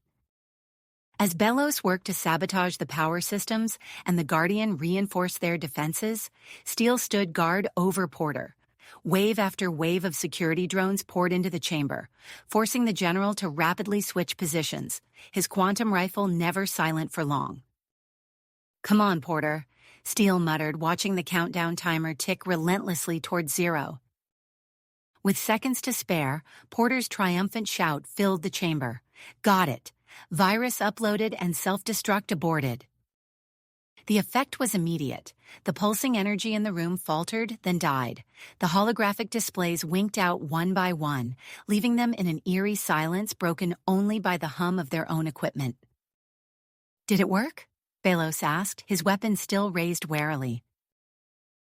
As Belos worked to sabotage the power systems and the Guardian reinforced their defenses, Steele stood guard over Porter. Wave after wave of security drones poured into the chamber, forcing the general to rapidly switch positions, his quantum rifle never silent for long. "Come on, Porter," Steele muttered, watching the countdown timer tick relentlessly towards 0. With seconds to spare, Porter's triumphant shout filled the chamber. "Got it! Virus uploaded and self-destruct aborted." The effect was immediate. The pulsing energy in the room faltered, then died. The holographic displays winked out one by one, leaving them in an eerie silence broken only by the hum of their own equipment. "Did it work?" Belos asked, his weapon still raised warily.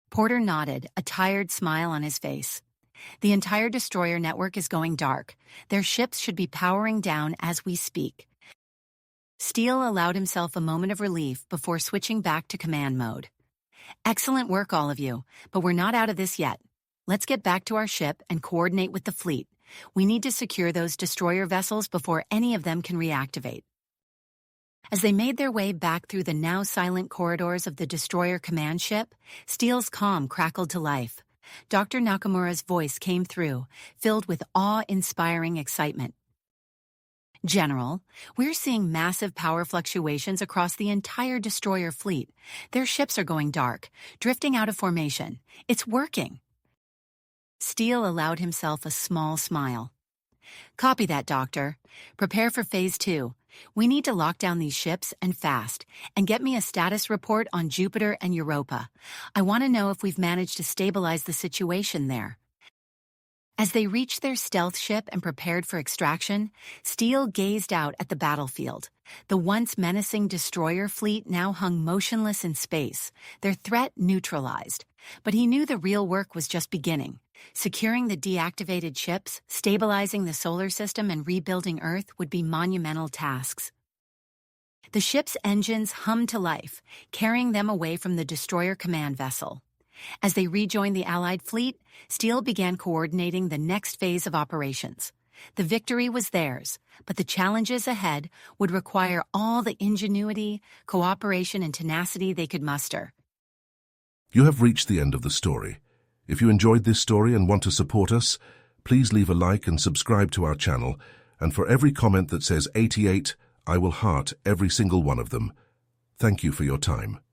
Porter nodded, a tired smile on his face. "The entire destroyer network is going dark. Their ships should be powering down as we speak." Steele allowed himself a moment of relief before switching back to command mode. "Excellent work, all of you, but we're not out of this yet. Let's get back to our ship and coordinate with the fleet. We need to secure those destroyer vessels before any of them can reactivate." As they made their way back through the now silent corridors of the destroyer command ship, Steele's calm crackled to life. Dr. Nakamura's voice came through, filled with awe-inspiring excitement. "General, we're seeing massive power fluctuations across the entire destroyer fleet. Their ships are going dark, drifting out of formation. It's working." Steele allowed himself a small smile. "Copy that, Doctor. Prepare for Phase 2. We need to lock down these ships, and fast, and get me a status report on Jupiter and Europa. I want to know if we've managed to stabilize the situation there." As they reached their stealth ship and prepared for extraction, Steele gazed out at the battlefield. The once menacing destroyer fleet now hung motionless in space, their threat neutralized. But he knew the real work was just beginning. Securing the deactivated ships, stabilizing the solar system, and rebuilding Earth would be monumental tasks. The ship's engines hummed to life, carrying them away from the destroyer command vessel. As they rejoined the Allied fleet, Steele began coordinating the next phase of operations. The victory was theirs, but the challenges ahead would require all the ingenuity, cooperation, and tenacity they could muster. You have reached the end of the story. If you enjoyed this story and want to support us, please leave a like and subscribe to our channel, and for every comment that says 88, I will heart every single one of them. Thank you for your time.